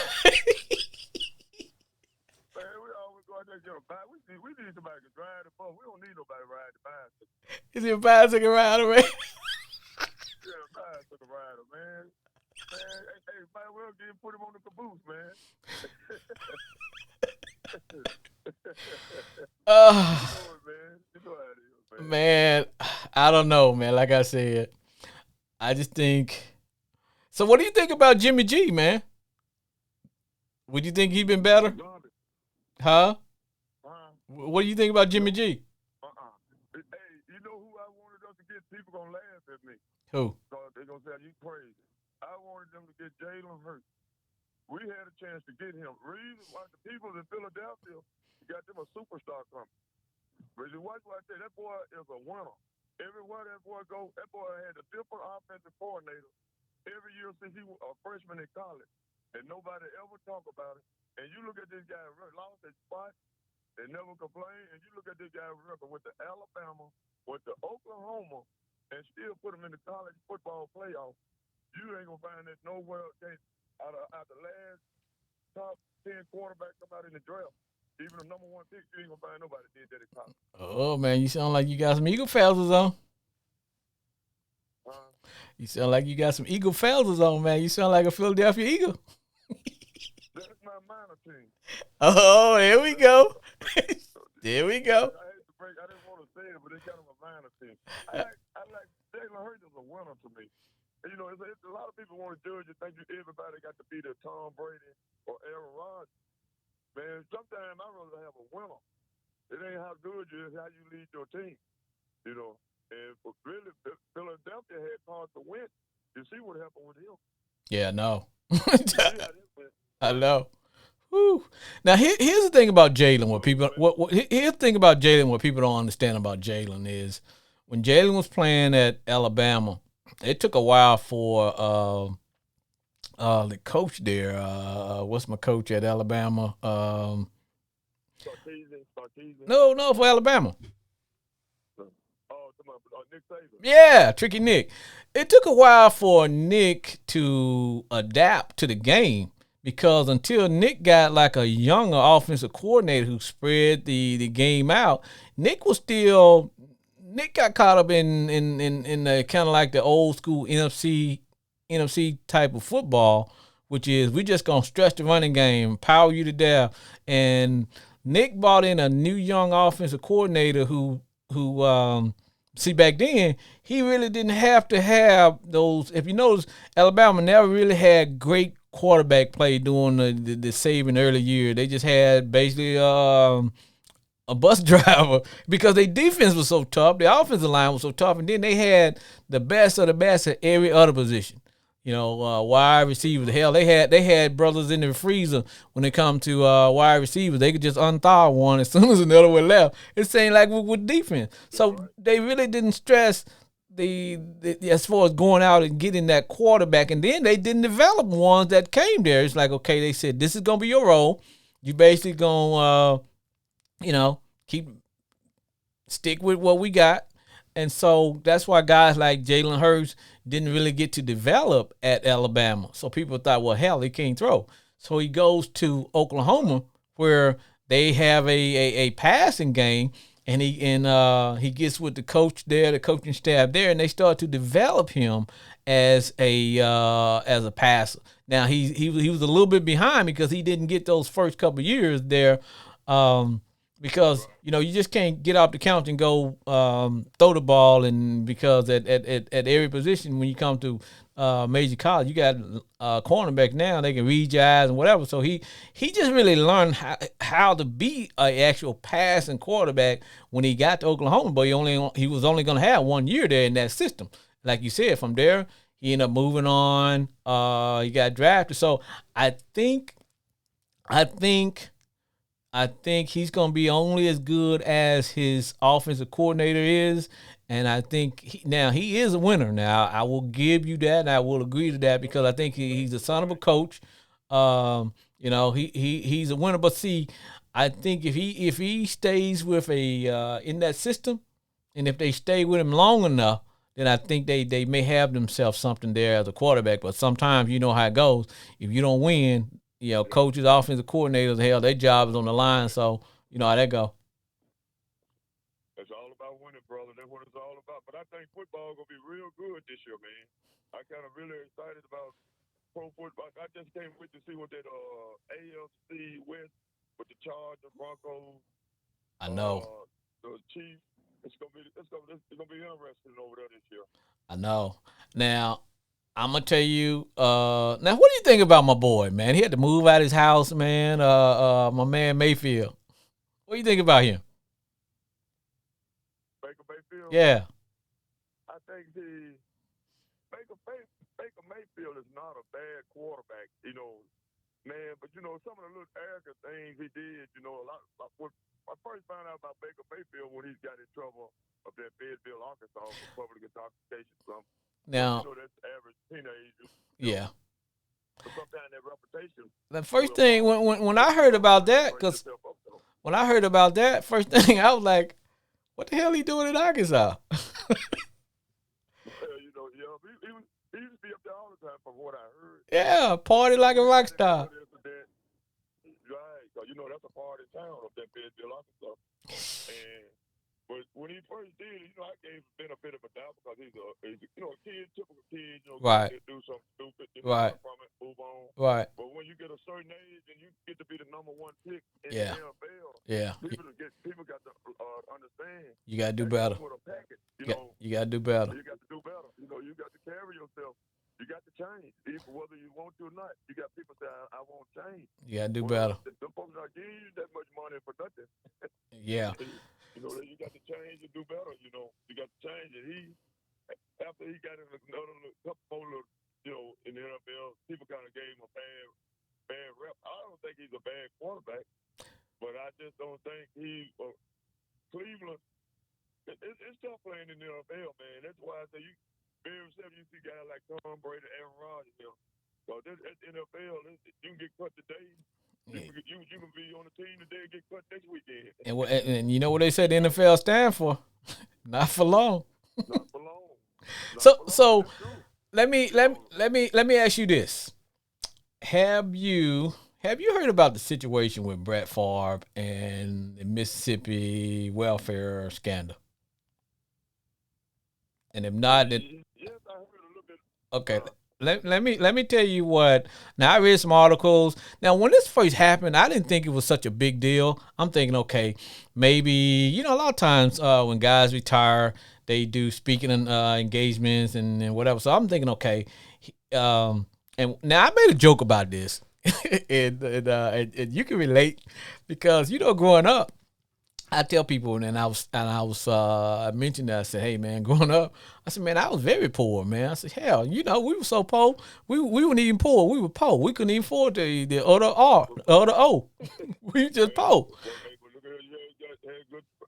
we always go out there and get a bike. We need somebody to drive the bus. We don't need nobody to ride the bicycle. Is he a bicycle rider, man? Yeah, a bicycle rider, man. Man, hey, might well put him on the caboose, man. Man, I don't know, man. Like I said, I just think. So, what do you think about Jimmy G, man? Would you think he been better? Huh? What do you think about Jimmy G? Hey, you know who I wanted us to get? People gonna laugh at me. Who? So they gonna say you crazy. I wanted them to get Jalen Hurts. We had a chance to get him. Reason why the people in Philadelphia got them a superstar coming. But you watch what I say, that boy is a winner. Everywhere that boy go, that boy had a different offensive coordinator every year since he was a freshman in college. And nobody ever talk about it. And you look at this guy, lost his spot, they never complain. And you look at this guy record with the Alabama, with the Oklahoma, and still put him in the college football playoff. You ain't gonna find that nowhere out the last top 10 quarterbacks come out in the draft. Even the number one pick, you ain't gonna find nobody did that in college. Oh man, you sound like you got some Eagle feathers on. You sound like you got some Eagle feathers on, man. You sound like a Philadelphia Eagle. That's my minor team. Oh, here we go. There we go. I had to break. I didn't want to say it, but it's kind of a minor team. I like Jalen Hurts is a winner to me. It's a lot of people want to judge and think everybody got to be the Tom Brady or Aaron Rodgers. Man, sometimes I'd rather have a winner. It ain't how good you is, how you lead your team. And really, Philadelphia had Carson Wentz. You see what happened with him. Yeah, no. I know. Whew. Now, here's the thing about Jalen. Here's the thing about Jalen. What people don't understand about Jalen is when Jalen was playing at Alabama, it took a while for the coach there. What's my coach at Alabama? Sarkisian. No, for Alabama. Nick Saban. Yeah, Tricky Nick. It took a while for Nick to adapt to the game because until Nick got like a younger offensive coordinator who spread the game out, Nick got caught up in the kind of like the old school NFC type of football, which is we just gonna stretch the running game, power you to death. And Nick brought in a new young offensive coordinator who see, back then, he really didn't have to have those. If you notice, Alabama never really had great quarterback play during the saving early year. They just had basically a bus driver because their defense was so tough, their offensive line was so tough, and then they had the best of the best at every other position. Wide receivers. Hell, they had brothers in the freezer when it come to wide receivers. They could just unthaw one as soon as another one left. It seemed like with defense. So they really didn't stress the as far as going out and getting that quarterback, and then they didn't develop ones that came there. It's like, okay, they said this is gonna be your role. You basically gonna keep stick with what we got. And so that's why guys like Jalen Hurts didn't really get to develop at Alabama. So people thought, well, hell, he can't throw. So he goes to Oklahoma where they have a passing game, and he gets with the coach there, the coaching staff there, and they start to develop him as a passer. Now he was a little bit behind because he didn't get those first couple of years there. Because you just can't get off the couch and go throw the ball, and because at every position when you come to major college, you got cornerback now, they can read your eyes and whatever. So he just really learned how to be an actual passing quarterback when he got to Oklahoma. But he was only going to have 1 year there in that system. Like you said, from there he ended up moving on. He got drafted. So I think he's going to be only as good as his offensive coordinator is. And I think he is a winner. Now, I will give you that, and I will agree to that because I think he's the son of a coach. He's a winner. But see, I think if he stays with in that system, and if they stay with him long enough, then I think they may have themselves something there as a quarterback. But sometimes you know how it goes. If you don't win, coaches, offensive coordinators, hell, their job is on the line. So, you know how that go. It's all about winning, brother. That's what it's all about. But I think football going to be real good this year, man. I kind of really excited about pro football. I just can't wait to see what that AFC West with the Chargers, Broncos. I know. The Chiefs. It's gonna be interesting over there this year. I know. Now, I'm gonna tell you. Now, what do you think about my boy, man? He had to move out of his house, man. My man Mayfield. What do you think about him? Baker Mayfield. Yeah. I think Baker Mayfield is not a bad quarterback, man. But some of the little arrogant things he did, a lot. When I first found out about Baker Mayfield when he got in trouble up there in Fayetteville, Arkansas, for public intoxication, something. Now, That's average teenagers. Yeah. But sometimes that reputation. The first thing when I heard about that, because when I heard about that, first thing I was like, "What the hell he doing in Arkansas?" He used to be up there all the time, from what I heard. Yeah, party like a rock star. Right, so that's a party town up there in Fayetteville, Arkansas. But when he first did it, I gave him the benefit of a doubt because he's a kid, typical kid, Right. Do something stupid, Right. From it, move on. Right. But when you get a certain age and you get to be the number one pick in Yeah. the NFL, Yeah. people got to understand. You gotta do better. With a package, You gotta do better. You got to do better. You got to carry yourself. You got to change, even whether you want to or not. You got people say, I won't change. You gotta do better. The folks not giving you that much money for nothing. Yeah. You got to change and do better. You got to change. And after he got in another couple more, in the NFL, people kind of gave him a bad rep. I don't think he's a bad quarterback, but I just don't think Cleveland. It's tough playing in the NFL, man. That's why I say very seldom you see guys like Tom Brady, Aaron Rodgers. So at the NFL, you can get cut today. You can be on the team today and get cut next weekend. And you know what they say the NFL stand for? Not for long. Not for long. So let me ask you this: Have you heard about the situation with Brett Favre and the Mississippi welfare scandal? And if not, then yes, I heard a little bit. Okay, let me tell you what. Now I read some articles. Now when this first happened, I didn't think it was such a big deal. I'm thinking, okay, maybe a lot of times when guys retire, they do speaking engagements and whatever. So I'm thinking, okay, um, and now I made a joke about this, and you can relate because growing up. I tell people, I mentioned that I said, hey man, growing up, I said, man, I was very poor, man. I said, hell, we were so poor, we weren't even poor, we were poor, we couldn't even afford the other R, the other O, we just poor. But look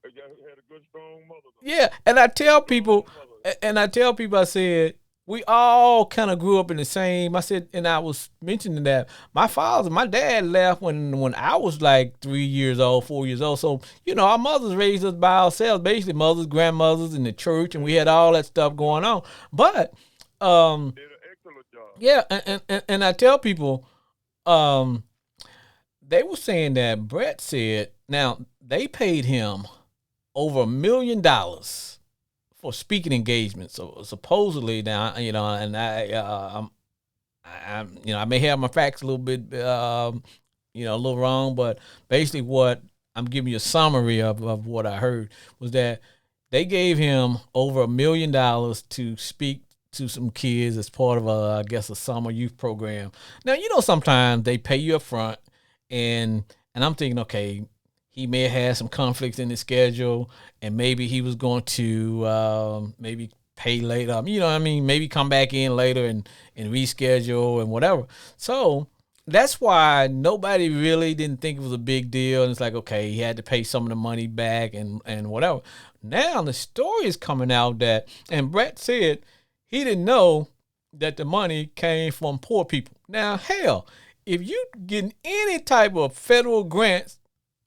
at you had a good strong mother. Yeah, and I tell Strong people, mother. I said, we all kind of grew up in the same. I said, and I was mentioning that my dad left when I was like 3 years old, 4 years old. So our mothers raised us by ourselves, basically mothers, grandmothers in the church, and we had all that stuff going on. But Did an excellent job. yeah, and I tell people, um, they were saying that Brett said now they paid him over $1 million for speaking engagements. So supposedly now, and I may have my facts a little bit, a little wrong, but basically what I'm giving you a summary of what I heard was that they gave him over $1 million to speak to some kids as part of I guess a summer youth program. Now sometimes they pay you up front, and I'm thinking, okay, he may have had some conflicts in his schedule, and maybe he was going to maybe pay later. You know what I mean? Maybe come back in later and reschedule and whatever. So that's why nobody really didn't think it was a big deal. And it's like, okay, he had to pay some of the money back and whatever. Now the story is coming out and Brett said he didn't know that the money came from poor people. Now, hell, if you getting any type of federal grants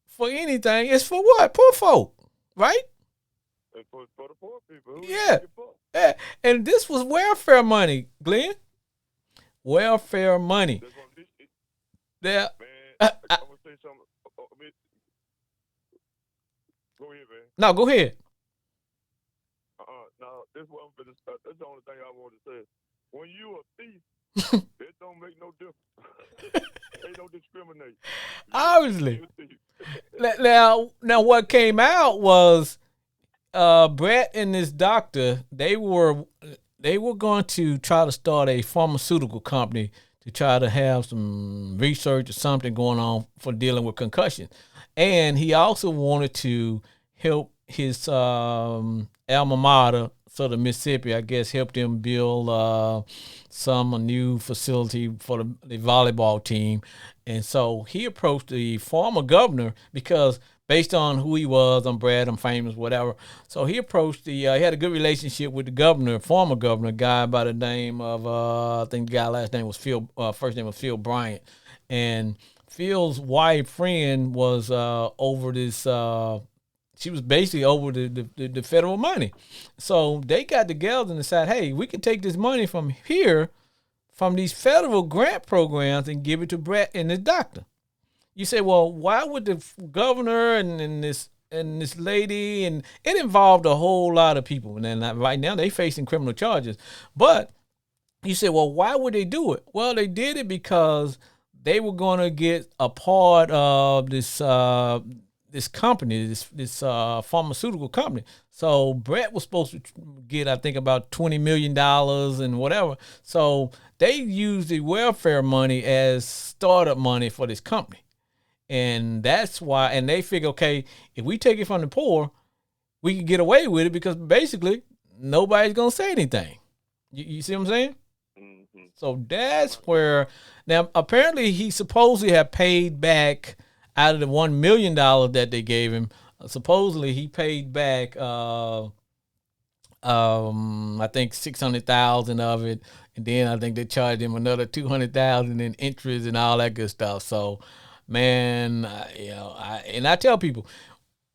for anything, it's for what? Poor folk, right? And for the poor people, who you Yeah. think it for? Yeah. And this was welfare money, Glenn. Welfare money. That's what There. man. Uh, uh, I'm gonna say something. Go ahead, man. no, go ahead. Now this one for this. That's the only thing I want to say. When you a thief, it don't make no difference. They don't discriminate. Obviously. You a thief. Now, what came out was Brett and this doctor. They were going to try to start a pharmaceutical company to try to have some research or something going on for dealing with concussion, and he also wanted to help his alma mater, sort of Mississippi, I guess, help them build a new facility for the volleyball team. And so he approached the former governor because based on who he was, I'm Brad, I'm famous, whatever. So he approached he had a good relationship with the governor, former governor, a guy by the name of, I think the guy last name was Phil, first name was Phil Bryant. And Phil's wife friend was over this, she was basically over the federal money. So they got together and decided, hey, we can take this money from here, from these federal grant programs, and give it to Brett and his doctor. You say, well, why would the governor and this lady, and it involved a whole lot of people, and then right now they facing criminal charges. But you say, well, why would they do it? Well, they did it because they were going to get a part of this company, this pharmaceutical company. So Brett was supposed to get, I think, about $20 million and whatever. So they used the welfare money as startup money for this company. And that's why, and they figure, okay, if we take it from the poor, we can get away with it because basically nobody's gonna say anything. You see what I'm saying? Mm-hmm. So that's where now apparently he supposedly had paid back out of the $1 million that they gave him. Supposedly he paid back I think 600,000 of it, and then I think they charged him another 200,000 in interest and all that good stuff. So, man, I tell people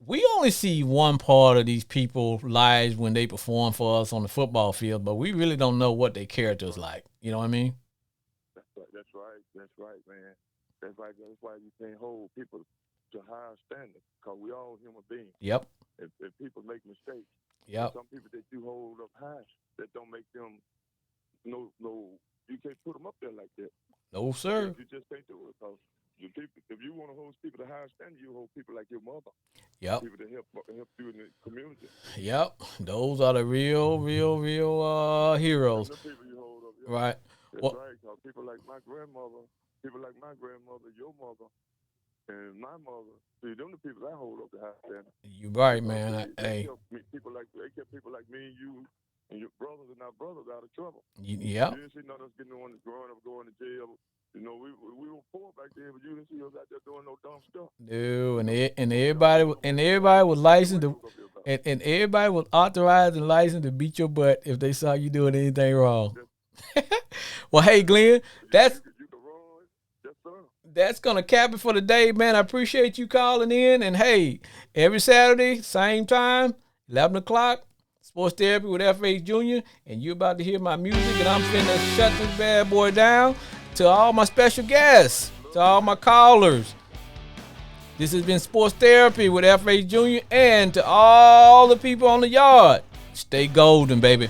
we only see one part of these people's lives when they perform for us on the football field, but we really don't know what their character's like. You know what I mean? That's right. That's right, man. That's right. That's why you can't hold people to higher standards because we all human beings. Yep. If people make mistakes, Yep. some people that you hold up high that don't make them no you can't put them up there like that. No, sir. You just can't do it. Cause the people, if you want to hold people to higher standard, you hold people like your mother. Yep. People that help you in the community. Yep. Those are the real heroes. The people you hold up. Yeah. Right. That's Well, right. Cause people like my grandmother, your mother, and my mother. See, them the people I hold up to high standard. you right, man. They Hey. kept people like me and you and your brothers and our brothers out of trouble. Yep. You didn't see none of us getting one growing up going to jail. You know, we were poor back then, but you didn't see us out there doing no dumb stuff. No, and everybody was licensed to, and everybody was authorized and licensed to beat your butt if they saw you doing anything wrong. Well, hey, Glenn, that's You can run. Yes, sir. that's gonna cap it for the day, man. I appreciate you calling in, and hey, every Saturday, same time, 11 o'clock, Sports Therapy with F.H. Jr., and you're about to hear my music, and I'm finna shut this bad boy down. To all my special guests, to all my callers, this has been Sports Therapy with F.H. Jr., and to all the people on the yard, stay golden, baby.